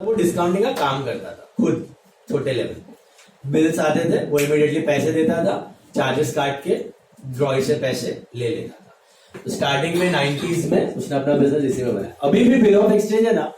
वो डिस्काउंटिंग का काम करता था खुद, छोटे लेवल। बिल्स आते थे, वो इमीडिएटली पैसे देता था, चार्जेस काट के ड्रॉई से पैसे ले लेता था। तो स्टार्टिंग में 90s में उसने अपना बिजनेस इसी में बनाया। अभी भी बिल ऑफ एक्सचेंज है ना,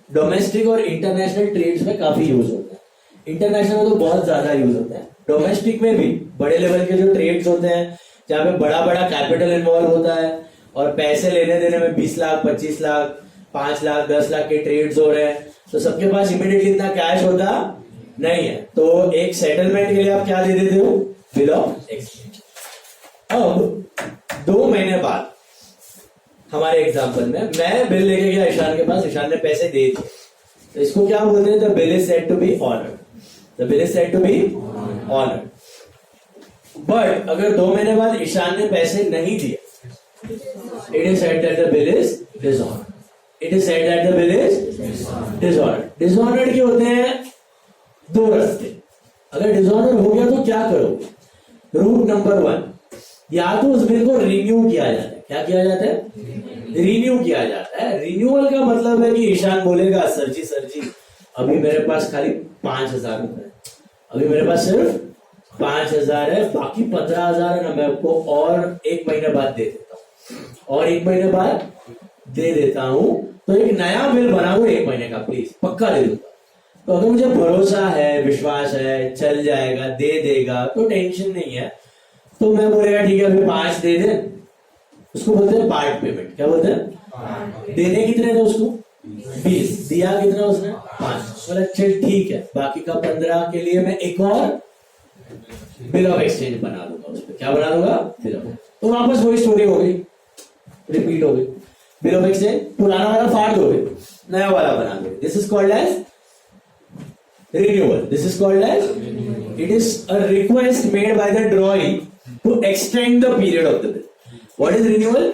डोमेस्टिक और इंटरनेशनल ट्रेड्स में काफी यूज होता है। इंटरनेशनल में तो बहुत ज्यादा यूज होता है, डोमेस्टिक में भी बड़े लेवल के जो ट्रेड्स होते हैं जहाँ पे बड़ा बड़ा कैपिटल इन्वॉल्व होता है और पैसे लेने देने में 20 लाख 25 लाख 5 लाख 10 लाख के ट्रेड्स हो रहे हैं, तो सबके पास इमीडिएटली इतना कैश होता नहीं है। तो एक सेटलमेंट के लिए आप क्या दे देते हो? Bill of exchange. अब 2 महीने बाद हमारे एग्जांपल में मैं बिल लेके गया ईशान के पास, ईशान ने पैसे दे दिए, तो इसको क्या बोलते हैं? The bill is said to be honoured. The bill is said to be honoured. But अगर 2 महीने बाद ईशान ने पैसे नहीं दिए, it is said that the bill is dishonoured. It is said that the bill is dishonoured. Dishonoured के होते हैं 2 रास्ते। अगर डिसऑनर हो गया तो क्या करोगे? रूट नंबर 1, या तो उस बिल को रिन्यू किया जाता है। क्या किया जाता है? रिन्यू किया जाता है। रिन्यूअल का मतलब है कि ईशान बोलेगा सर जी अभी मेरे पास खाली 5,000 रुपए है, अभी मेरे पास सिर्फ 5,000 है, बाकी 15,000 है ना, मैं आपको और 1 महीने बाद दे देता हूँ, और 1 महीने बाद दे देता हूं, तो एक नया बिल बना दो 1 महीने का, प्लीज, पक्का दे दूंगा। तो अगर मुझे भरोसा है, विश्वास है, चल जाएगा, दे देगा, तो टेंशन नहीं है। तो मैं बोलेगा ठीक है अभी 5 दे दे, उसको बोलते हैं पार्ट पेमेंट। क्या बोलते हैं? देने कितने थे उसको? 20। दिया कितना उसने? 5। बोला चल ठीक है, बाकी का 15 के लिए मैं एक और बिल ऑफ एक्सचेंज बना दूंगा। उस पर क्या बना दूंगा? Bill of. तो वापस वही स्टोरी हो गई, रिपीट हो गई। बिल ऑफ एक्सचेंज पुराना वाला फाड़ दोगे, नया वाला बना दोगे। This is called as renewal. This is called as it is a request made by the drawee to extend the period of the bill. What is renewal?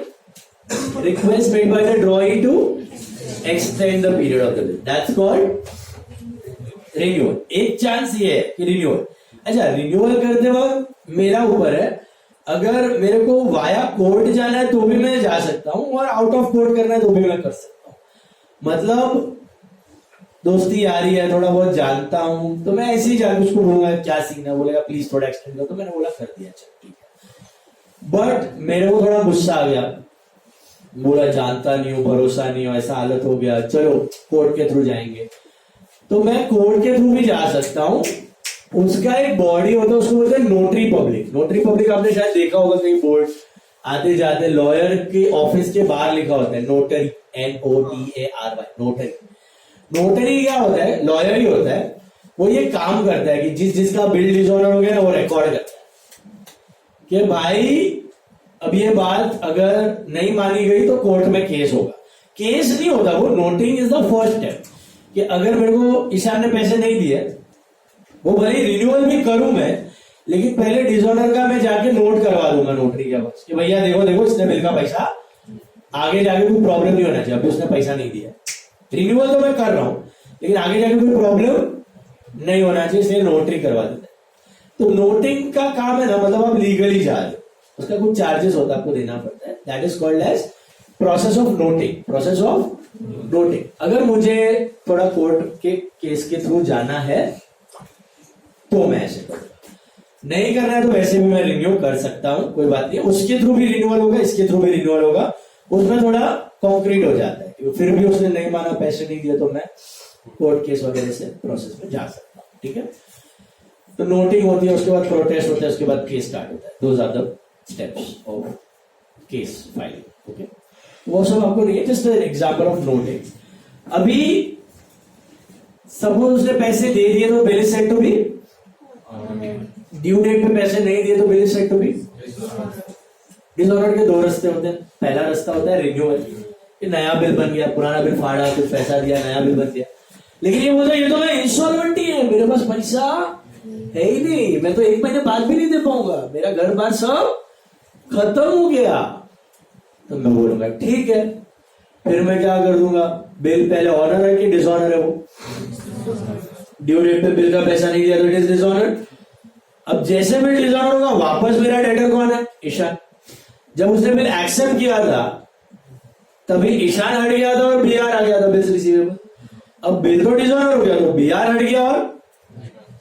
Request made by the drawee to extend the period of the bill. That's called renewal. एक chance ये है कि renewal. अच्छा, renewal करते वक्त मेरा ऊपर है, अगर मेरे को वाया कोर्ट जाना है तो भी मैं जा सकता हूं, और आउट ऑफ कोर्ट करना है तो भी मैं कर सकता हूं। मतलब दोस्ती यारी है, थोड़ा बहुत जानता हूं, तो मैं ऐसे ही जाकर उसको बोलूंगा क्या सीन है, बोलेगा प्लीज थोड़ा एक्सटेंड करो, तो मैंने बोला कर दिया, चल ठीक है। बट मेरे को थोड़ा गुस्सा आ गया, बोला जानता नहीं हूं, भरोसा नहीं हो, ऐसा हालत हो गया, चलो कोर्ट के थ्रू जाएंगे। तो मैं कोर्ट के थ्रू भी जा सकता हूं। उसका एक बॉडी होता है, उसको बोलते हैं नोटरी पब्लिक। नोटरी पब्लिक आपने शायद देखा होगा कहीं बोर्ड आते जाते, लॉयर के ऑफिस के बाहर लिखा होता है नोटरी, NOTARY, नोटरी। नोटरी क्या होता है? लॉयर ही होता है। वो ये काम करता है कि जिसका बिल डिसऑनर हो गया ना, वो रिकॉर्ड करता है कि भाई अब ये बात अगर नहीं मानी गई तो कोर्ट में केस होगा। केस नहीं होता, वो noting is the first step, कि अगर मेरे को ईशान ने पैसे नहीं दिए, वो भले रिन्यूअल भी करूं मैं, लेकिन पहले डिसऑनर का मैं जाके नोट करवा दूंगा नोटरी के पास कि भैया देखो इसने बिल का पैसा, आगे जाके कोई प्रॉब्लम नहीं होना चाहिए, अभी उसने पैसा नहीं दिया। रिन्यूअल तो मैं कर रहा हूं, लेकिन आगे जाके कोई प्रॉब्लम नहीं होना चाहिए, इसलिए नोटरी करवा देते हैं। तो नोटिंग का काम है ना, मतलब आप लीगली जा रहे हो, उसका कुछ चार्जेस होता है, आपको देना पड़ता है। That is called as process of noting. Process of noting. अगर मुझे थोड़ा कोर्ट के केस के थ्रू जाना है तो मैं ऐसे करूंगा, नहीं करना है तो वैसे भी मैं रिन्यू कर सकता हूं, कोई बात नहीं। उसके थ्रू भी रिन्यूअल होगा, इसके थ्रू भी रिन्यूअल होगा, उसमें थोड़ा कॉन्क्रीट हो जाता है। फिर भी उसने नहीं माना, पैसे नहीं दिए, तो मैं कोर्ट केस वगैरह से प्रोसेस में जा सकता हूं। ठीक है, तो नोटिंग होती है, उसके बाद प्रोटेस्ट होता है, उसके बाद केस स्टार्ट होता है। Those are the steps of case filing. Okay, वो सब आपको नहीं है, just an example of noting. अभी सपोज उसने पैसे दे दिए तो bill is said to be due date पे पैसे नहीं दिए तो bill is said to be dishonoured. के 2 रास्ते होते हैं। पहला रास्ता होता है रिन्यूअल, नया बिल बन गया, पुराना बिल फाड़ा, कुछ पैसा दिया, नया बिल बन गया। लेकिन ये बोलता है ये तो मैं इंस्टॉलमेंट ही है, मेरे पास पैसा है ही नहीं, मैं तो 1 महीने बाद भी नहीं दे पाऊंगा, मेरा घर बार सब खत्म हो गया। तो मैं बोलूंगा ठीक है, फिर मैं क्या कर दूंगा, बिल पहले ऑनर है कि डिसऑनर है? वो ड्यू डेट पे बिल का पैसा नहीं दिया तो इट इज डिसऑनर। अब जैसे बिल डिसऑनर होगा, वापस मेरा डेटर कौन है? ईशान। जब उसने बिल एक्सेप्ट किया था तभी ईशान हट गया था और BR आ गया था, बिल्स रिसीवेबल। अब बिल तो डिसऑनर हो गया, तो बीआर हट गया और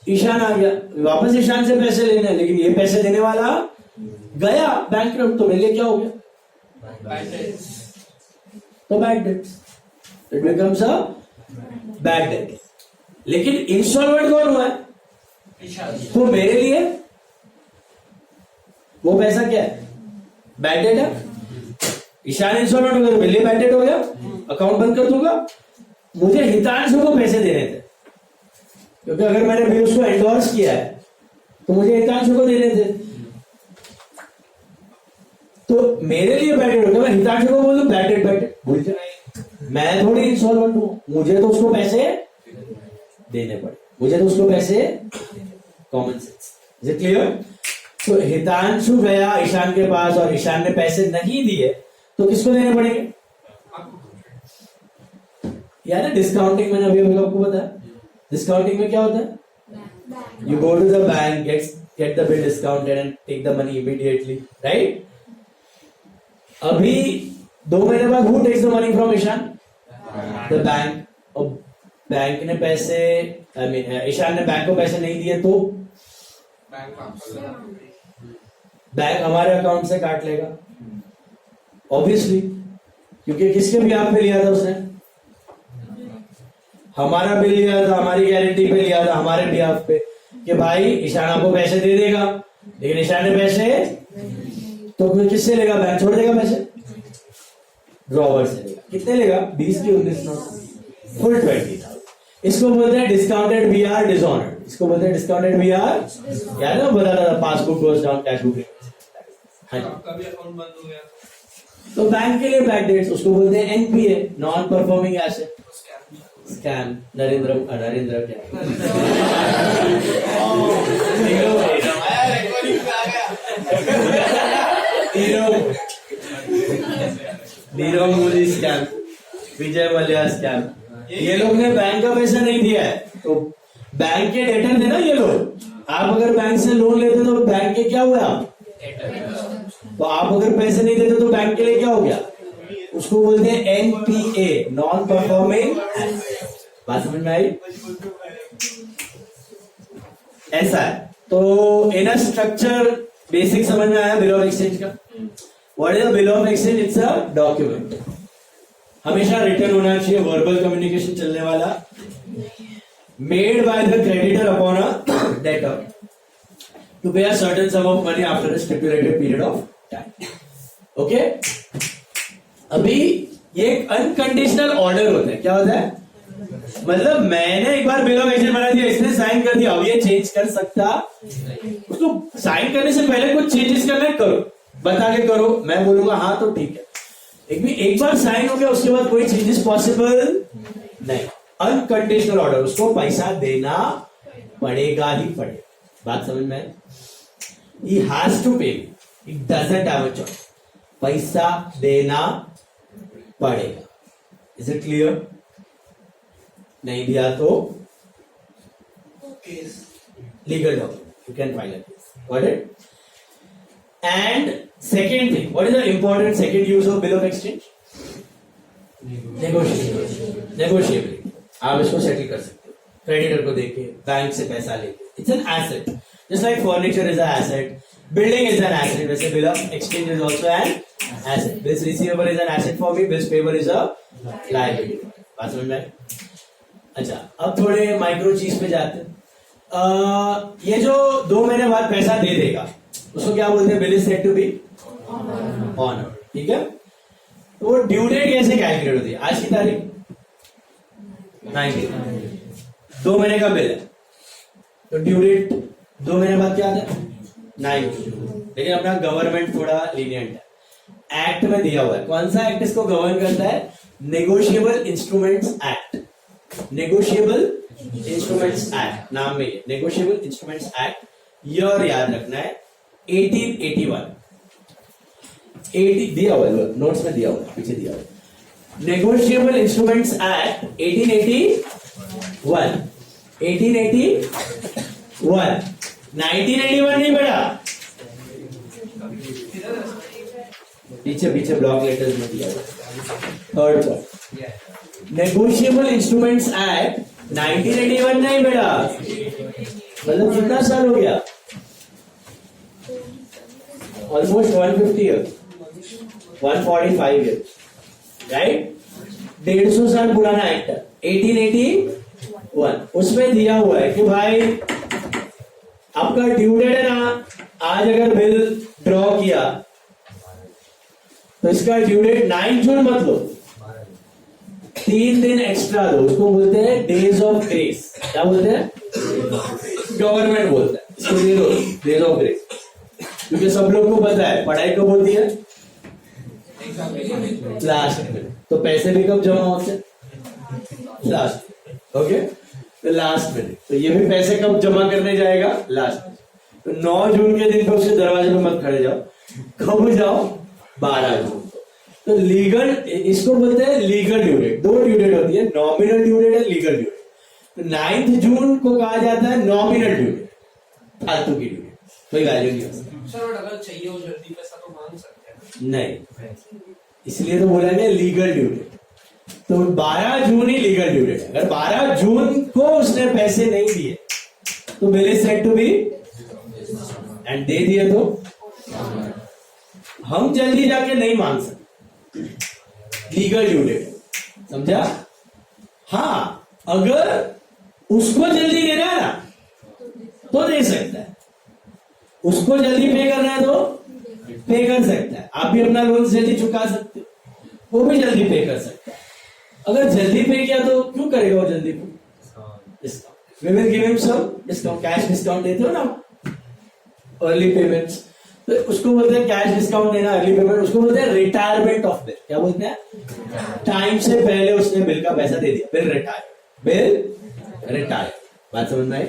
ईशान आ गया। वापस ईशान से पैसे लेने, लेकिन ये पैसे देने वाला गया बैंकक्रप्ट, तो मेरे लिए क्या हो गया? तो bad debt, it becomes a bad debt. लेकिन इंस्टॉलमेंट कौन हुआ है? तो मेरे लिए वो पैसा क्या है? बैड डेट है। ईशान इंस्टॉलमेंट हो गया तो मेरे लिए बैड डेट हो गया, अकाउंट बंद कर दूंगा। मुझे हितांशु को पैसे देने थे, क्योंकि अगर मैंने भी उसको एंडोर्स किया है तो मुझे हितांशु को देने थे, तो मेरे लिए बैड डेट हो गया। मैं हितांशु को बोलूं बैड डेट भूल जाए, मैं थोड़ी इंस्टॉलमेंट हूं, मुझे तो उसको पैसे देने पड़े, मुझे तो उसको पैसे, common sense. Is it clear? तो हितांशु गया ईशान के पास और ईशान ने पैसे नहीं दिए, तो किसको देने पड़ेंगे? यार डिस्काउंटिंग मैंने अभी आपको बताया, डिस्काउंटिंग में क्या होता है? You go to the bank, get the bill discounted and take the money immediately, right? अभी 2 महीने बाद who takes the money from Ishaan? The bank. और बैंक ने पैसे, आई मीन ईशान ने बैंक को पैसे नहीं दिए तो बैंक हमारे अकाउंट से काट लेगा ऑब्वियसली, क्योंकि किसके बिहाफ पे लिया था उसने? हमारा बिल लिया था, हमारी गारंटी पे लिया था, हमारे बिहाफ पे, कि भाई ईशान आपको पैसे दे देगा। लेकिन ईशान ने पैसे, तो फिर किससे लेगा? बैंक छोड़ देगा पैसे, ड्रॉवर से लेगा। कितने लेगा? 20 की 19 नोट, फुल 20,000। इसको बोलते हैं डिस्काउंटेड बीआर डिसऑनर्ड, इसको बोलते हैं डिस्काउंटेड बीआर। याद है बता था, passbook goes down, cash book. आपका भी अकाउंट बंद हो गया तो बैंक के लिए बैड डेट्स, उसको बोलते हैं NPA, non performing asset. Scam, Narendra क्या नीरव मोदी स्कैम, विजय मल्ल्या स्कैम। ये लोग ने बैंक का पैसा नहीं दिया है, तो बैंक के डेटर थे ना ये लोग। आप अगर बैंक से लोन लेते तो बैंक के क्या हुआ? तो आप अगर पैसे नहीं देते तो बैंक के लिए क्या हो गया? उसको बोलते हैं एनपीए, नॉन परफॉर्मिंग। बात समझ में आई? ऐसा है। तो इन स्ट्रक्चर बेसिक समझ में आया बिल ऑफ एक्सचेंज का। What is the bill of exchange? It's a document, हमेशा रिटर्न होना चाहिए, वर्बल कम्युनिकेशन चलने वाला, made by the creditor upon a debtor to pay a certain sum of money after a stipulated period of time. Okay? अभी ये एक unconditional order होता है। क्या होता है? मतलब मैंने एक बार बिल ऑफ एक्सचेंज बना दिया, इसने साइन कर दिया, अब ये चेंज कर सकता? उसको साइन करने से पहले कुछ चेंजेस करना है, करो, बता के करो, मैं बोलूंगा हाँ तो ठीक है। एक बार साइन हो गया, उसके बाद कोई चेंजेस पॉसिबल नहीं। अनकंडीशनल ऑर्डर, उसको पैसा देना पड़ेगा ही पड़ेगा। बात समझ में है? He has to pay. He doesn't have a choice. पैसा देना पड़ेगा। Is it clear? नहीं दिया तो legal document. You can file a case. Got it? And second thing, what is the important second use of bill of exchange? Negotiability. आप इसको settle कर सकते हो क्रेडिटर को देके, बैंक से पैसा लेके। It's an asset. Just like furniture is an asset, building is an asset. वैसे bill of exchange is also an asset. Bills receivable is an asset for me. Bills payable is a liability. बात समझ में आई? अच्छा, अब थोड़े micro चीज पे जाते हैं। ये जो 2 महीने बाद पैसा दे देगा, उसको क्या बोलते हैं? Bill is said to be honoured. ठीक है? तो वो ड्यू डेट कैसे कैलकुलेट होती है? आज की तारीख 19, 2 महीने का बिल है, तो ड्यू डेट 2 महीने बाद क्या आता है? 9। लेकिन अपना गवर्नमेंट थोड़ा लीनियंट है, एक्ट में दिया हुआ है। कौन सा एक्ट इसको गवर्न करता है? Negotiable instruments act. Negotiable instruments act नाम में है, नेगोशिएबल इंस्ट्रूमेंट्स एक्ट। ईयर याद रखना है 1881। 80 दिया हुआ है, नोट्स में दिया हुआ है, पीछे दिया हुआ है। Negotiable instruments act 1881। 1881, 1981 नहीं बेटा, पीछे ब्लॉक लेटर्स में दिया हुआ। Third point, negotiable instruments act 1981 नहीं बेटा, मतलब कितना साल हो गया, ऑलमोस्ट 150 ईयर, 145 ईयर, राइट। 150 साल पुराना एक्ट है, 1881। उसमें दिया हुआ है कि भाई आपका ड्यू डेट है ना, आज अगर बिल ड्रॉ किया तो इसका ड्यू डेट 9 जून मत लो, 3 दिन एक्स्ट्रा दो। उसको बोलते हैं डेज ऑफ ग्रेस। क्या बोलते हैं? गवर्नमेंट बोलता है इसको दे दो डेज ऑफ ग्रेस, क्योंकि सब लोग को पता है पढ़ाई कब होती है, लास्ट में। तो पैसे भी कब जमा होते हैं? लास्ट। ओके, तो लास्ट में। तो ये भी पैसे कब जमा करने जाएगा? लास्ट में। तो 9 जून के दिन पे उसके दरवाजे पे मत खड़े जाओ, कब जाओ? 12 जून। तो लीगल, इसको बोलते हैं legal due date. 2 due date होती है, नॉमिनल ड्यू डेट है, लीगल ड्यू डेट। तो 9 जून को कहा जाता है नॉमिनल ड्यू डेट, फालतू की ड्यू डेट, कोई वैल्यू नहीं होती। सर अगर चाहिए हो जल्दी पैसा तो मांग सकते हैं? नहीं, इसलिए तो बोला गया लीगल ड्यू डेट। तो 12 जून ही लीगल ड्यू डेट है। अगर 12 जून को उसने पैसे नहीं दिए तो bill is said to be, and दे दिए तो हम जल्दी जाके नहीं मांग सकते, लीगल ड्यू डेट, समझा? हाँ, अगर उसको जल्दी देना है ना तो दे सकता है, उसको जल्दी पे करना है तो पे कर सकता है। आप भी अपना लोन जल्दी चुका सकते हो, वो भी जल्दी पे कर सकता है। अगर जल्दी पे किया तो क्यों करेगा वो जल्दी पे? Discount, we will give him some discount, cash discount देते हो ना अर्ली पेमेंट्स, तो उसको बोलते हैं कैश डिस्काउंट देना, अर्ली पेमेंट। उसको बोलते हैं रिटायरमेंट ऑफ बिल। क्या बोलते हैं? टाइम से पहले उसने बिल का पैसा दे दिया, बिल रिटायर, बिल रिटायर। बात समझ में आई?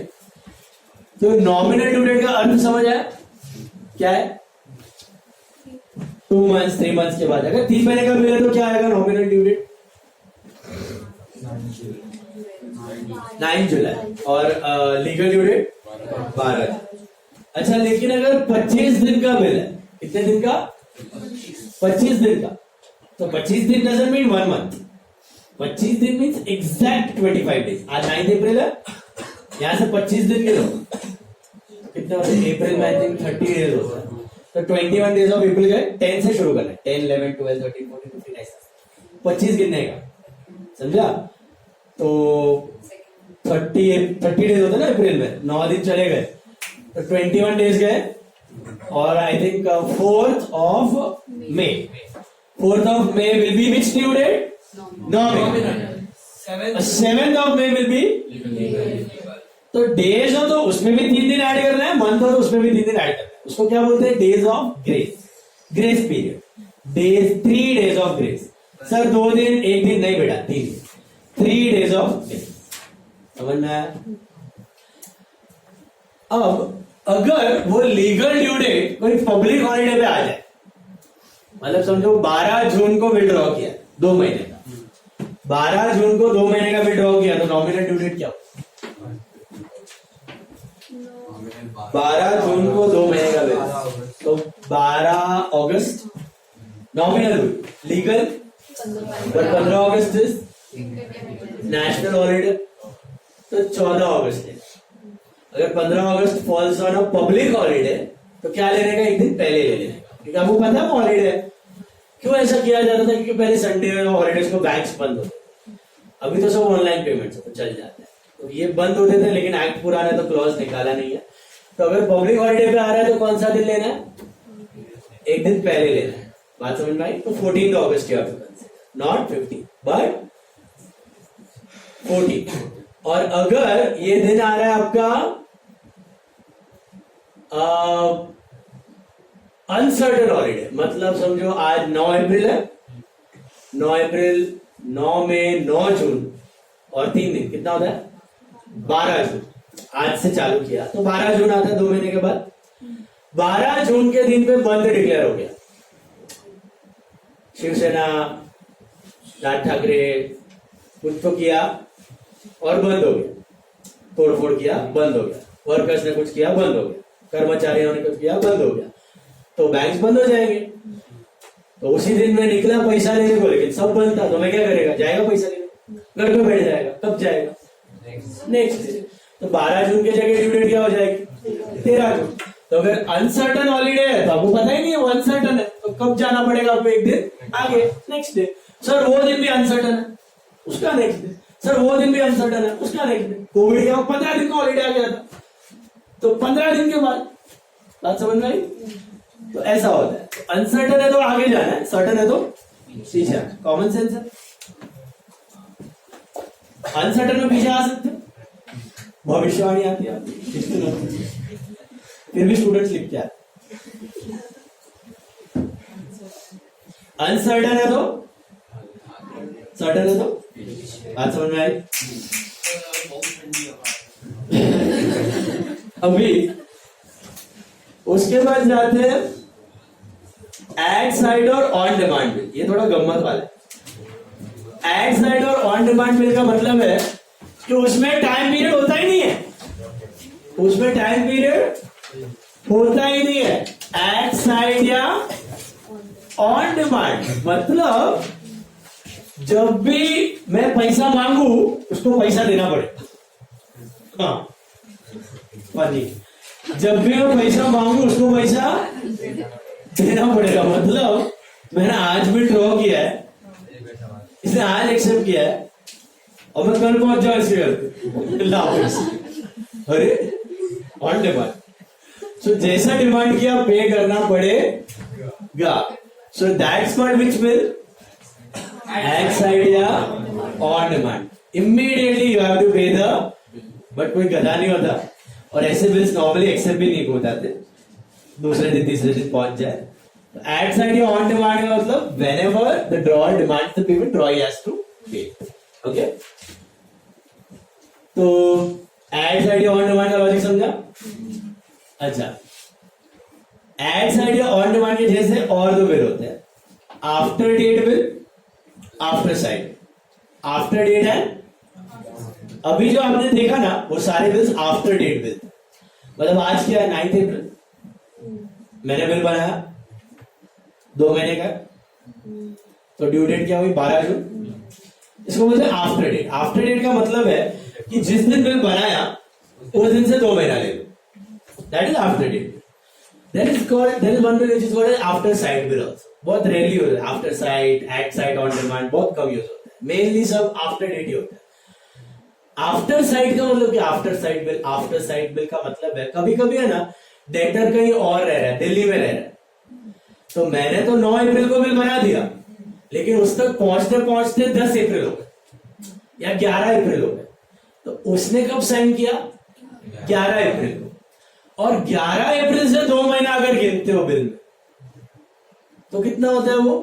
तो नॉमिनल ड्यू डेट का अर्थ समझ आया क्या है? 2 मंथ्स 3 मंथ्स के बाद। अगर 3 महीने का बिल है तो क्या आएगा नॉमिनल ड्यू डेट? 9 जुलाई। और लीगल ड्यू डेट 12। अच्छा, लेकिन अगर 25 दिन का बिल है, कितने दिन का? 25 दिन का। तो 25 दिन डजंट मीन 1 मंथ, 25 दिन मीन्स एग्जैक्ट 25 डेज। आज 9 अप्रैल है, यहां से 25 दिन के लोग कितने होते हैं? अप्रैल में आई थिंक 30 डेज होता है, तो 21 डेज ऑफ अप्रैल गए। 10 से शुरू करना है, 10 11 12 13 14 15 ऐसा 25 गिनने का, समझा? तो 30 डेज होते ना अप्रैल में, 9 दिन चले गए, तो 21 डेज गए। और I think 4th of May, 4th of May will be which due date? Nominal. 7th of May will be तो डेज हो तो उसमें भी 3 दिन ऐड करना है, मंथ हो तो उसमें भी 3 दिन ऐड करना है। उसको क्या बोलते हैं? Days of grace, grace period, days, 3 days of grace. Sir 2 दिन 1 दिन नहीं बेटा, 3 डेज ऑफ ग्रेस, समझना है? अब अगर वो लीगल ड्यू डेट कोई पब्लिक हॉलिडे पे आ जाए, मतलब समझो 12 जून को विड्रॉ किया 2 महीने का, 12 जून को 2 महीने का विड्रॉ किया, तो नॉमिनल ड्यू डेट क्या हो? 12 जून को 2 महीने का बिल, तो 12 अगस्त नॉमिनल, लीगल 15 अगस्त नेशनल हॉलिडे, तो 14 अगस्त है। अगर 15 August falls on a public holiday तो क्या लेने का? 1 दिन पहले ले लेने का, क्योंकि आपको पता है हॉलिडे है। क्यों ऐसा किया जाता था? क्योंकि पहले संडे और हॉलिडेज को बैंक्स बंद होते, अभी तो सब ऑनलाइन पेमेंट तो चल जाता है, तो ये बंद होते थे, लेकिन एक्ट पुराना है तो क्लॉज निकाला नहीं है। तो अगर पब्लिक हॉलिडे पे आ रहा है तो कौन सा दिन लेना है? 1 दिन पहले लेना है। बात समझ में आई? तो 14 अगस्त के नॉट 15 बट 14। और अगर ये दिन आ रहा है आपका अनसर्टन हॉलिडे, मतलब समझो आज 9 अप्रैल है, 9 अप्रैल, 9 मई, 9 जून और 3 दिन, कितना होता है? 12 जून। आज से चालू किया तो 12 जून आता है 2 महीने के बाद। 12 जून के दिन पे बंद डिक्लेयर हो गया, शिवसेना, राज ठाकरे कुछ तो किया और बंद हो गया, तोड़फोड़ किया, बंद हो गया, वर्कर्स ने कुछ किया, बंद हो गया, कर्मचारियों ने कुछ किया, बंद हो गया, तो बैंक्स बंद हो जाएंगे। तो उसी दिन में निकला पैसा लेने को, लेकिन सब बंद था, तो मैं क्या करेगा? जाएगा पैसा लेने, घर पे बैठ जाएगा, कब जाएगा? Next day. तो 12 जून की जगह ड्यू डेट क्या हो जाएगी? 13 जून। तो अगर अनसर्टन हॉलीडे है तो आपको पता ही नहीं है वो अनसर्टन है, तो कब जाना पड़ेगा आपको? एक दिन आगे, नेक्स्ट डे। सर वो दिन भी अनसर्टन है, उसका नेक्स्ट डे। सर वो दिन भी अनसर्टन है, उसका नेक्स्ट डे। कोविड के 15 दिन का हॉलीडे आ गया था, तो 15 दिन के बाद। बात समझ में आई? तो ऐसा होता है, अनसर्टन है तो आगे जाना है, सर्टन है तो पीछे आना। कॉमन सेंस है। अनसर्टन में पीछे आ सकते, भविष्यवाणी आती है फिर भी स्टूडेंट्स लिख के आते। अनसर्टन है तो सर्टन है तो बात समझ में आई? अभी उसके बाद जाते हैं एट साइड और ऑन डिमांड बिल। ये थोड़ा गम्मत वाला है। एट साइड और ऑन डिमांड बिल का मतलब है कि उसमें टाइम पीरियड होता ही नहीं है, उसमें टाइम पीरियड होता ही नहीं है। एट साइड या ऑन डिमांड मतलब जब भी मैं पैसा मांगू उसको पैसा देना पड़े। हाँ, जब भी मैं पैसा मांगू उसको पैसा देना पड़ेगा। मतलब मैंने आज भी ड्रॉ किया है, इसने आज एक्सेप्ट किया है और मैं कल पहुंच जाऊं इसके घर पे। अरे ऑन डिमांड, सो जैसा डिमांड किया पे करना पड़ेगा। So that's called which bill? At sight या on demand. Immediately you have to pay the, but कोई गधा नहीं होता और ऐसे बिल्स नॉर्मली एक्सेप्ट भी नहीं हो जाते, दूसरे दिन तीसरे दिन पहुंच जाए। एट साइड या ऑन डिमांड का मतलब whenever the drawer demands the payment, drawer has to pay. Okay, तो एट साइड या ऑन डिमांड का लॉजिक समझा? अच्छा, एट साइड या ऑन डिमांड के जैसे और दो बिल होते हैं, after date bill, after sight. After date है, अभी जो आपने देखा ना वो सारे बिल्स आफ्टर डेट बिल। मतलब आज क्या है? 9 अप्रैल, मैंने बिल बनाया 2 महीने का, तो ड्यू डेट क्या हुई? 12 जून। इसको बोलते हैं आफ्टर डेट। आफ्टर डेट का मतलब है कि जिस दिन बिल बनाया उस दिन से 2 महीना ले लो, that is after date. That is called, that is one bill which is called after sight bill also. बहुत रेयरली होता है after sight, at sight, on demand बहुत कम यूज होता है, मेनली सब आफ्टर डेट ही होता है। आफ्टर साइड का मतलब क्या? After sight bill, after sight bill का मतलब है कभी कभी है ना डेटर कहीं और रह रहा है, दिल्ली में रह रहा है, तो मैंने तो 9 अप्रैल को बिल बना दिया, लेकिन उस तक पहुंचते पहुंचते 10 अप्रैल हो गए या 11 अप्रैल हो गए, तो उसने कब साइन किया? 11 अप्रैल को। और 11 अप्रैल से 2 महीना अगर गिनते हो बिल में तो कितना होता है वो?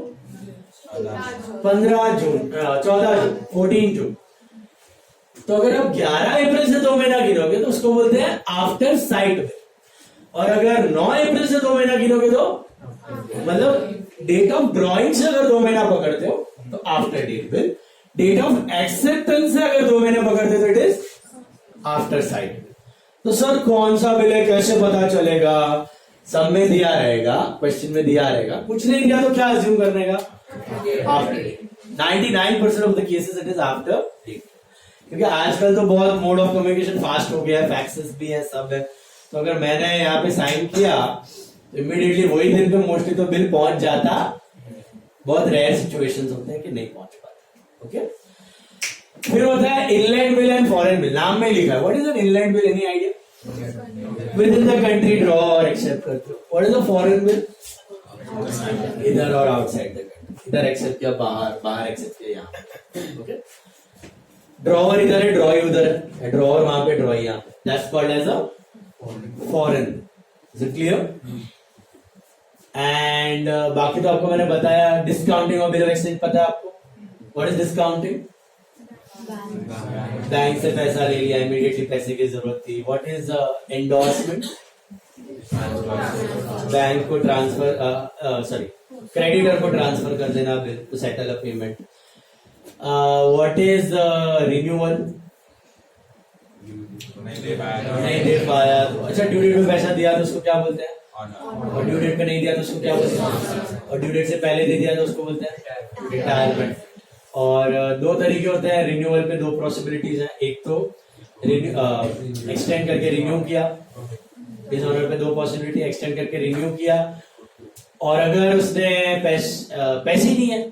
15 जून, 14 जून, 14 जून। तो अगर आप 11 अप्रैल से 2 महीना गिनोगे तो उसको बोलते हैं आफ्टर साइड बिल, और अगर 9 अप्रैल से 2 महीना गिनोगे तो मतलब डेट ऑफ ड्रॉइंग से अगर 2 महीना पकड़ते हो तो after date bill, date of acceptance से अगर 2 महीने पकड़ते हो तो it is after sight bill. तो सर कौन सा बिल है, कैसे पता चलेगा? सब में दिया रहेगा, क्वेश्चन में दिया रहेगा, कुछ नहीं दिया तो क्या अज्यूम करने का? After date. 99% of the cases it is after date, क्योंकि आजकल तो बहुत मोड ऑफ कम्युनिकेशन फास्ट हो गया है, फैक्सेस भी है, सब है। तो अगर मैंने यहाँ पे साइन किया तो इमीडिएटली वही दिन पे मोस्टली तो बिल पहुंच जाता। बहुत रेयर सिचुएशंस होते हैं कि नहीं पहुंच पाते। ओके, फिर होता है inland bill and foreign bill. नाम में लिखा है, what is an inland bill? Any idea? With in the country draw और एक्सेप्ट करते हो। What is a foreign bill? इधर और आउटसाइड द कंट्री, इधर एक्सेप्ट किया, बाहर, बाहर एक्सेप्ट किया, यहाँ। ओके, ड्रॉवर इधर है, ड्रॉई उधर है, ड्रॉवर वहां पे, ड्रॉई यहाँ पे, that's called as a foreign. Is it clear? And बाकी तो आपको मैंने बताया। डिस्काउंटिंग और बिल ऑफ एक्सचेंज पता है आपको? What is discounting? बैंक से पैसा ले लिया, इमीडिएटली पैसे की जरूरत थी। What is endorsement? बैंक को ट्रांसफर, सॉरी क्रेडिटर को ट्रांसफर कर देना bill to settle a payment. What is renewal? नहीं दे पाया तो अच्छा, ड्यू डेट में पैसा दिया तो उसको क्या बोलते हैं? और ड्यू डेट पे नहीं दिया तो उसको क्या बोलते हैं? और ड्यू डेट से पहले दे दिया तो उसको बोलते हैं रिटायरमेंट। और दो तरीके होते हैं रिन्यूअल पे, दो पॉसिबिलिटीज हैं। एक तो एक्सटेंड करके रिन्यू किया, इस ऑनर पे दो पॉसिबिलिटी, एक्सटेंड करके रिन्यू किया, और अगर उसने पैसे ही नहीं है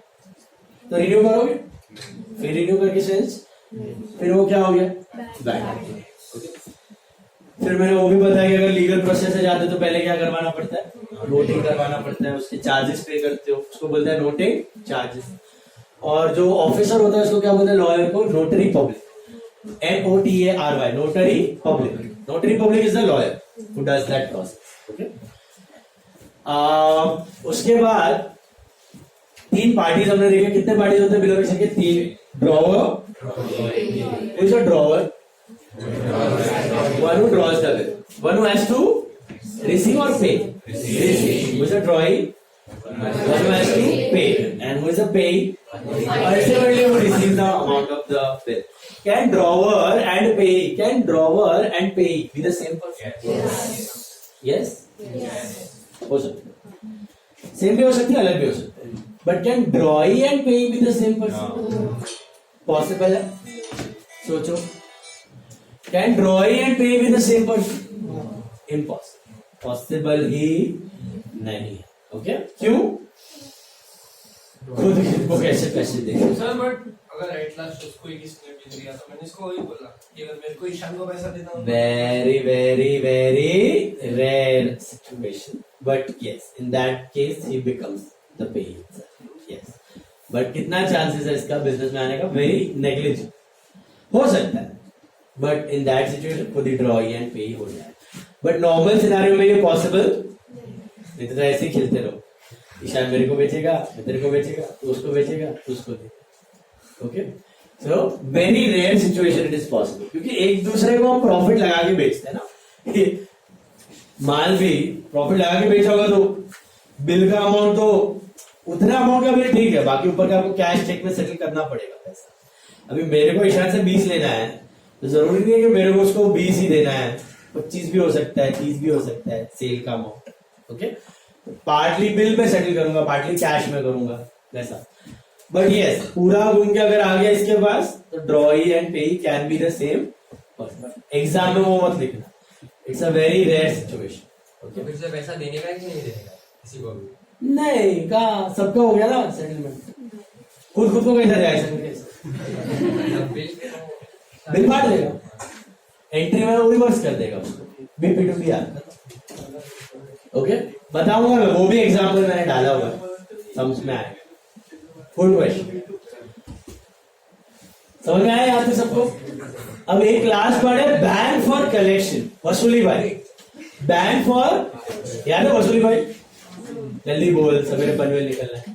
तो रिन्यू करोगे, फिर रिन्यू करके सेल्स, फिर वो क्या हो गया, बैक। फिर मैंने वो भी बताया कि अगर लीगल प्रोसेस से जाते तो पहले क्या करवाना पड़ता है, नोटिंग करवाना पड़ता है, उसके चार्जेस पे करते हो, उसको बोलते हैं नोटिंग चार्जेस। और जो ऑफिसर होता है उसको क्या बोलते हैं, लॉयर को notary public, NOTARY, notary public. Notary public is the lawyer who does that process. Okay, उसके बाद तीन पार्टीज हमने देखे। कितने पार्टीज होते हैं बिल ऑफ एक्सचेंज के? तीन। Drawer, is a drawer, one who draws the bill, one who has to receive or pay, receive, who is a drawee, one who has to pay, and who is a payee, ultimately who receives the amount of the bill. Can drawer and payee be the same person? Yes. हो सकता है, same भी हो सकती है, अलग भी हो सकता है, but can drawee and payee be the same person? Possible है? सोचो, can drawee and payee be the same person? Impossible, possible ही नहीं है। ओके, क्यों? खुद को कैसे पैसे देंगे सर? बट अगर एट लास्ट उसको ही किसने भी दिया तो मैंने इसको वही बोला कि अगर मेरे को ईशान को पैसा देना हो, very very rare situation, but yes, in that case he becomes the payee itself. Yes, but कितना chances है इसका बिजनेस में आने का? very negligible, हो सकता है, but in that situation खुद ही ड्रॉई एंड पेई हो जाए। but normal scenario में ये possible नहीं, तो ऐसे ही खेलते रहो, ईशान मेरे को बेचेगा, मैं तेरे को बेचेगा, तू उसको बेचेगा, तू उसको दे। Okay, so very rare situation it is possible, क्योंकि एक दूसरे को हम प्रॉफिट लगा के बेचते हैं ना। माल भी प्रॉफिट लगा के बेचा होगा तो बिल का अमाउंट तो उतना अमाउंट का भी ठीक है, बाकी ऊपर का आपको कैश चेक में सेटल करना पड़ेगा पैसा। अभी मेरे को ईशान से 20 लेना है तो जरूरी नहीं है कि मेरे को उसको 20 ही देना है, 25 भी हो सकता है, 30 भी हो सकता है सेल का amount. Okay, partly bill pay settle करूंगा, पार्टली कैश में करूंगा, वैसा। बट यस, पूरा घूम के अगर आ गया इसके पास तो drawee and payee can be the same person. Exam में वो मत लिखना, it's a very rare situation. तो फिर से पैसा देने का है कि नहीं देने का किसी को भी? नहीं, कहा सबका हो गया ना सेटलमेंट, खुद को कैसा जाए कैसे बिल फाड़ देगा, एंट्री में वो रिवर्स कर देगा उसको, बीपी टू बी आता। ओके, बताऊंगा मैं, वो भी एग्जाम्पल मैंने डाला हुआ है, समझ में आएगा। फुल क्वेश्चन समझ में आया यहाँ पे सबको? अब एक लास्ट वर्ड है, बैन फॉर कलेक्शन, वसूली भाई। बैन फॉर, याद है वसूली भाई? जल्दी बोल, सवेरे पनवेल निकलना है।